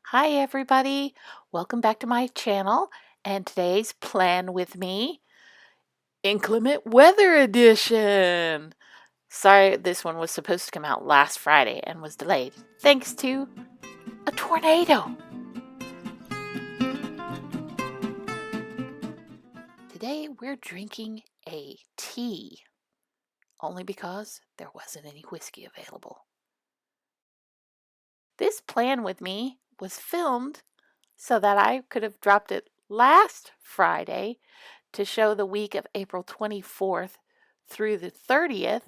Hi everybody, welcome back to my channel and today's Plan With Me Inclement Weather Edition. Sorry, this one was supposed to come out last Friday and was delayed thanks to a tornado. Today we're drinking a tea, only because there wasn't any whiskey available. This Plan With Me was filmed so that I could have dropped it last Friday to show the week of April 24th through the 30th,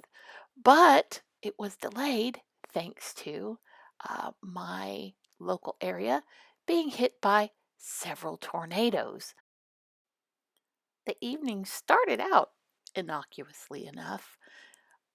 but it was delayed thanks to my local area being hit by several tornadoes. The evening started out innocuously enough.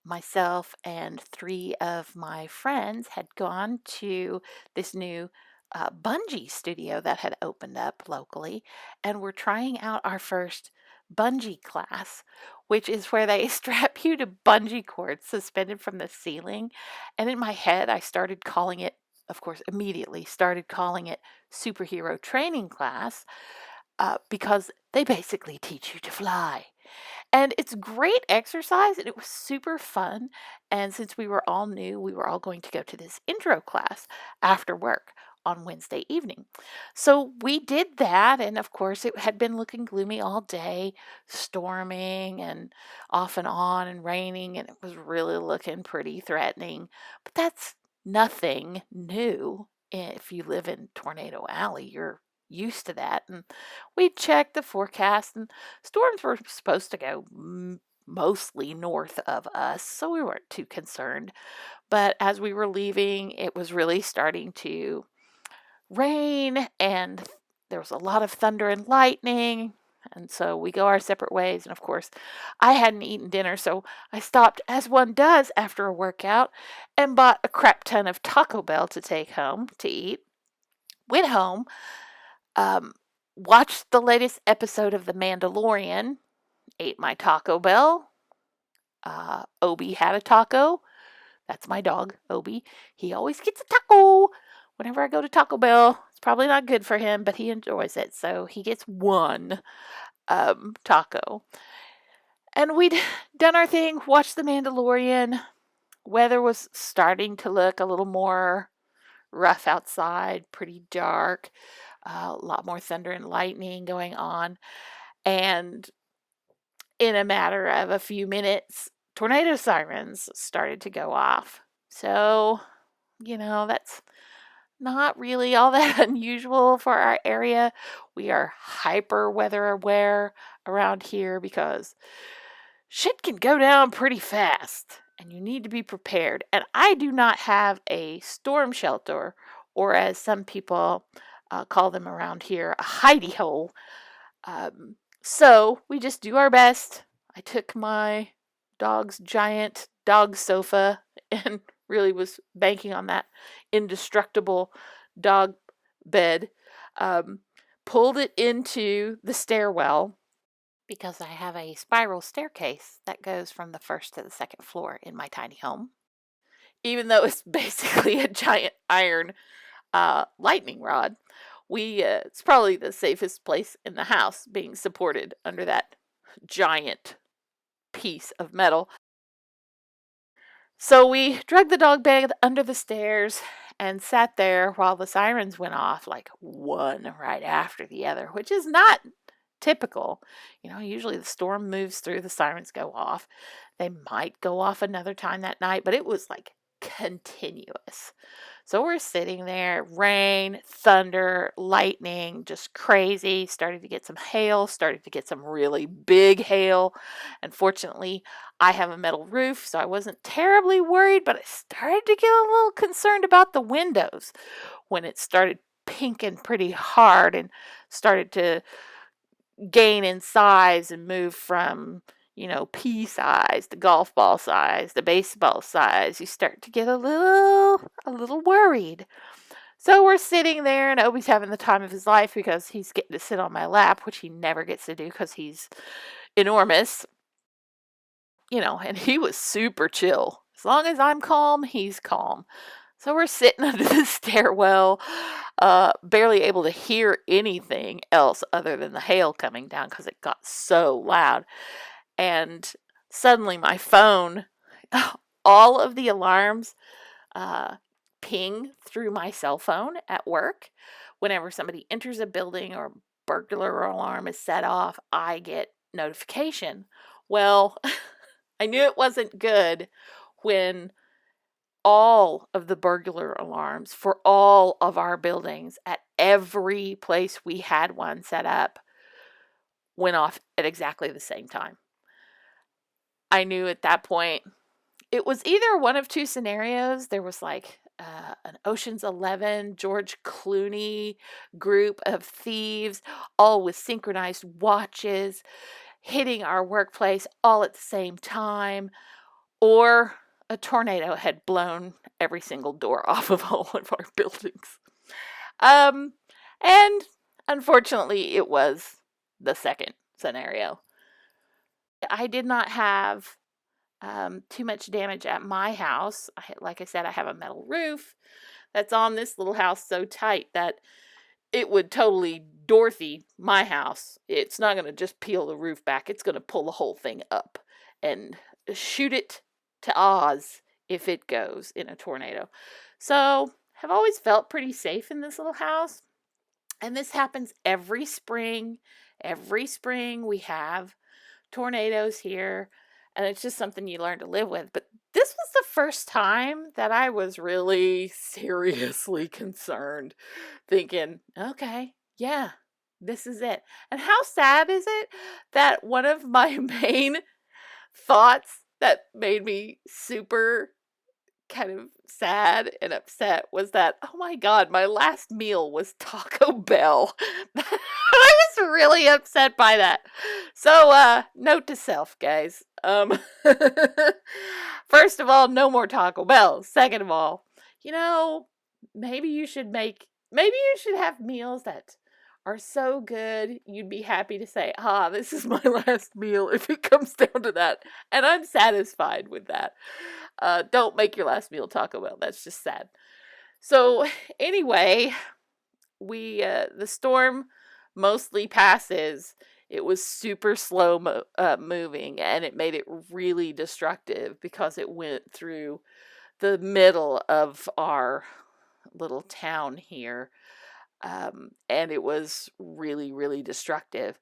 Myself and three of my friends had gone to this new bungee studio that had opened up locally, and we're trying out our first bungee class, which is where they strap you to bungee cords suspended from the ceiling. And in my head, I started calling it, of course, immediately started calling it superhero training class because they basically teach you to fly. And it's great exercise and it was super fun. And since we were all new, we were all going to go to this intro class after work on Wednesday evening. So we did that. And of course, it had been looking gloomy all day, storming and off and on and raining. And it was really looking pretty threatening. But that's nothing new. If you live in Tornado Alley, you're used to that. And we checked the forecast, and storms were supposed to go mostly north of us, so we weren't too concerned. But as we were leaving, it was really starting to rain, and there was a lot of thunder and lightning. And so we go our separate ways. And of course, I hadn't eaten dinner, so I stopped, as one does after a workout, and bought a crap ton of Taco Bell to take home to eat. Went home, um, watched the latest episode of The Mandalorian, ate my Taco Bell. Obi had a taco. That's my dog, Obi. He always gets a taco whenever I go to Taco Bell. It's probably not good for him, but he enjoys it. So he gets one taco. And we'd done our thing, watched The Mandalorian. Weather was starting to look a little more rough outside, pretty dark, a lot more thunder and lightning going on. And in a matter of a few minutes, tornado sirens started to go off. So, that's not really all that unusual for our area. We are hyper weather aware around here because shit can go down pretty fast and you need to be prepared. And I do not have a storm shelter, or as some people call them around here, a hidey hole. So we just do our best. I took my dog's giant dog sofa and really was banking on that indestructible dog bed. Um, Pulled it into the stairwell because I have a spiral staircase that goes from the first to the second floor in my tiny home. Even though it's basically a giant iron lightning rod, it's probably the safest place in the house, being supported under that giant piece of metal. So we dragged the dog bed under the stairs and sat there while the sirens went off, like one right after the other, which is not typical. Usually the storm moves through, the sirens go off. They might go off another time that night, but it was like continuous. So we're sitting there, rain, thunder, lightning, just crazy. Started to get some hail, started to get some really big hail. Unfortunately, I have a metal roof, so I wasn't terribly worried, but I started to get a little concerned about the windows when it started pinking pretty hard and started to gain in size and move from pea size to golf ball size to baseball size. You start to get a little worried. So we're sitting there, and Obi's having the time of his life because he's getting to sit on my lap, which he never gets to do because he's enormous. And he was super chill. As long as I'm calm, he's calm. So we're sitting under the stairwell. barely able to hear anything else other than the hail coming down because it got so loud. And suddenly my phone, all of the alarms uh, ping through my cell phone at work. Whenever somebody enters a building or burglar alarm is set off, I get notification. Well, I knew it wasn't good when all of the burglar alarms for all of our buildings at every place we had one set up went off at exactly the same time. I knew at that point it was either one of two scenarios. There was like an Ocean's 11 George Clooney group of thieves, all with synchronized watches, hitting our workplace all at the same time, or a tornado had blown every single door off of all of our buildings. And unfortunately, it was the second scenario. I did not have too much damage at my house. Like I said, I have a metal roof that's on this little house so tight that it would totally Dorothy my house. It's not going to just peel the roof back. It's going to pull the whole thing up and shoot it to Oz if it goes in a tornado. So I've always felt pretty safe in this little house. And this happens every spring. Every spring we have tornadoes here, and it's just something you learn to live with. But this was the first time that I was really seriously concerned, thinking, okay, yeah, this is it. And how sad is it that one of my main thoughts that made me super kind of sad and upset was that, oh my God, my last meal was Taco Bell. I was really upset by that. So, note to self, guys. First of all, no more Taco Bell. Second of all, you know, maybe you should have meals that are so good you'd be happy to say, this is my last meal if it comes down to that. And I'm satisfied with that. Don't make your last meal Taco Bell. That's just sad. So anyway, the storm mostly passes. It was super slow moving, and it made it really destructive because it went through the middle of our little town here. And it was really, really destructive.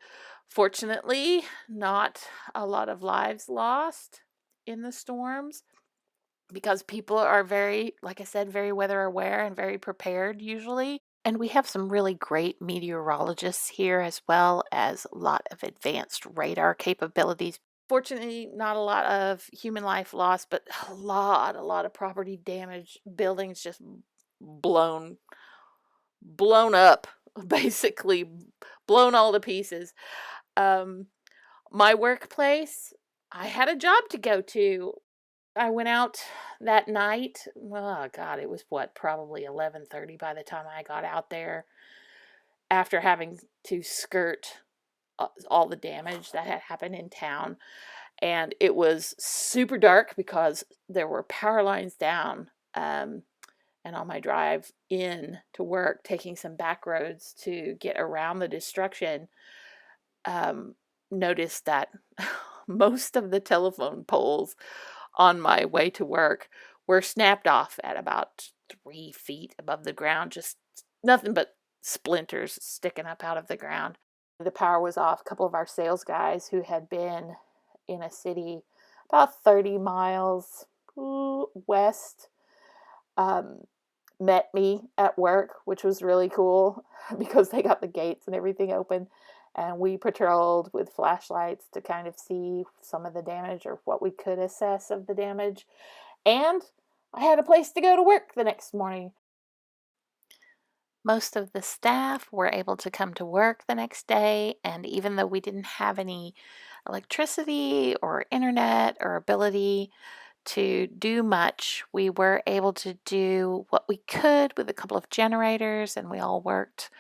Fortunately, not a lot of lives lost in the storms because people are very, like I said, very weather aware and very prepared usually. And we have some really great meteorologists here, as well as a lot of advanced radar capabilities. Fortunately, not a lot of human life lost, but a lot of property damage, buildings just blown up, basically blown all to pieces. My workplace, I had a job to go to. I went out that night. Oh God, it was probably 11:30 by the time I got out there, after having to skirt all the damage that had happened in town. And it was super dark because there were power lines down. And on my drive in to work, taking some back roads to get around the destruction, noticed that most of the telephone poles on my way to work were snapped off at about 3 feet above the ground, just nothing but splinters sticking up out of the ground. The power was off. A couple of our sales guys who had been in a city about 30 miles west met me at work, which was really cool because they got the gates and everything open. And we patrolled with flashlights to kind of see some of the damage, or what we could assess of the damage. And I had a place to go to work the next morning. Most of the staff were able to come to work the next day, and even though we didn't have any electricity or internet or ability to do much, we were able to do what we could with a couple of generators, and we all worked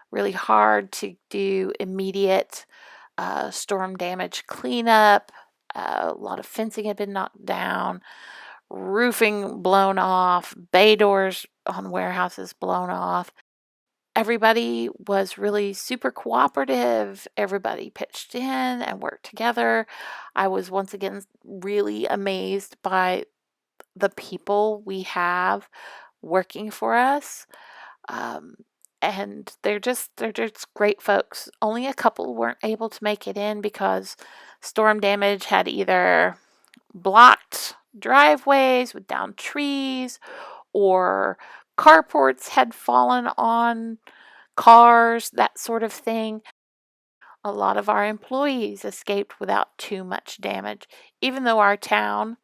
really hard to do immediate storm damage cleanup. A lot of fencing had been knocked down, roofing blown off, bay doors on warehouses blown off. everybody was really super cooperative. Everybody pitched in and worked together. I was once again really amazed by the people we have working for us. Um, and they're just great folks. Only a couple weren't able to make it in because storm damage had either blocked driveways with downed trees, or carports had fallen on cars, that sort of thing. A lot of our employees escaped without too much damage. Even though our town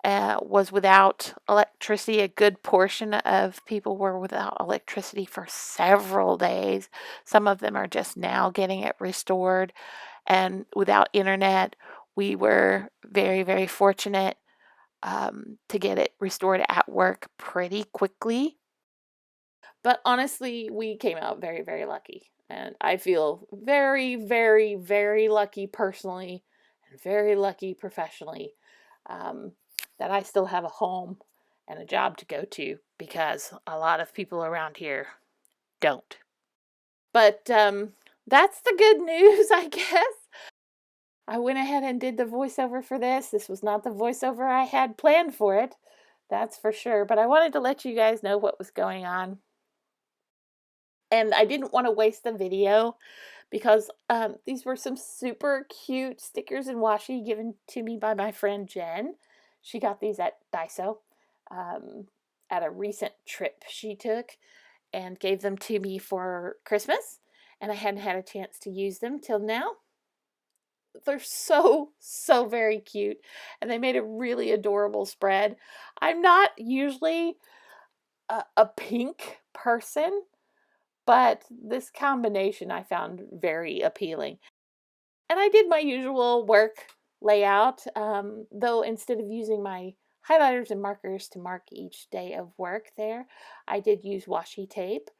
was without electricity, a good portion of people were without electricity for several days. Some of them are just now getting it restored. And without internet, we were very, very fortunate to get it restored at work pretty quickly. But honestly, we came out very, very lucky. And I feel very, very, very lucky personally and very lucky professionally, um, that I still have a home and a job to go to, because a lot of people around here don't. But that's the good news, I guess. I went ahead and did the voiceover for this. This was not the voiceover I had planned for it, that's for sure. But I wanted to let you guys know what was going on. And I didn't want to waste the video because these were some super cute stickers and washi given to me by my friend Jen. She got these at Daiso at a recent trip she took, and gave them to me for Christmas. And I hadn't had a chance to use them till now. They're so, so very cute. And they made a really adorable spread. I'm not usually a pink person, but this combination I found very appealing. And I did my usual work layout, though instead of using my highlighters and markers to mark each day of work there, I did use washi tape.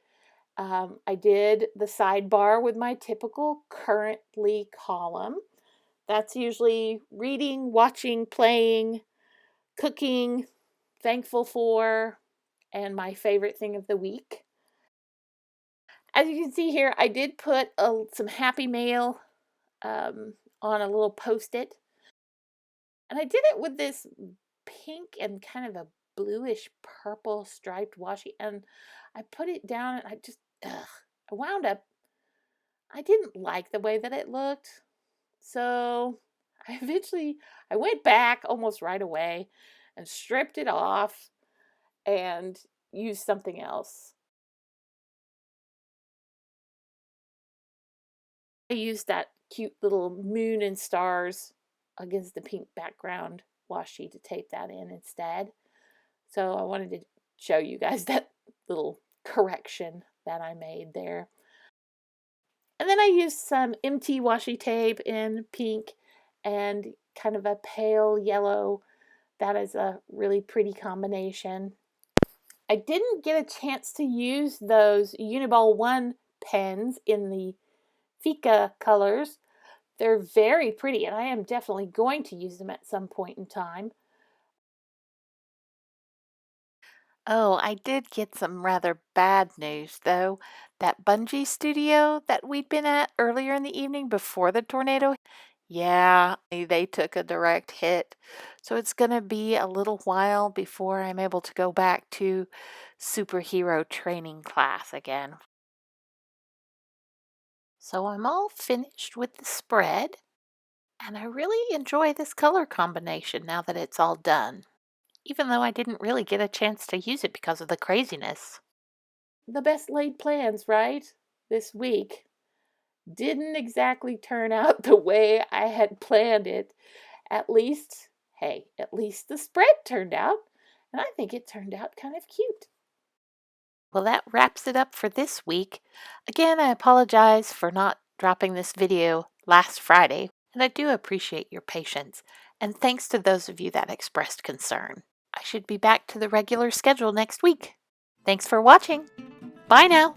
I did the sidebar with my typical currently column. That's usually reading, watching, playing, cooking, thankful for, and my favorite thing of the week. As you can see here, I did put some happy mail on a little post-it. And I did it with this pink and kind of a bluish purple striped washi. And I put it down and I wound up, I didn't like the way that it looked. So I went back almost right away and stripped it off and used something else. I used that cute little moon and stars against the pink background washi to tape that in instead. So I wanted to show you guys that little correction that I made there. And then I used some MT washi tape in pink and kind of a pale yellow. That is a really pretty combination. I didn't get a chance to use those Uniball 1 pens in the Fika colors. They're very pretty, and I am definitely going to use them at some point in time. Oh, I did get some rather bad news, though. That bungee studio that we'd been at earlier in the evening before the tornado, yeah, they took a direct hit. So it's going to be a little while before I'm able to go back to superhero training class again. So I'm all finished with the spread, and I really enjoy this color combination now that it's all done, even though I didn't really get a chance to use it because of the craziness. The best laid plans, right? This week didn't exactly turn out the way I had planned it. At least, hey, at least the spread turned out, and I think it turned out kind of cute. Well, that wraps it up for this week. Again, I apologize for not dropping this video last Friday, and I do appreciate your patience. And thanks to those of you that expressed concern. I should be back to the regular schedule next week. Thanks for watching. Bye now.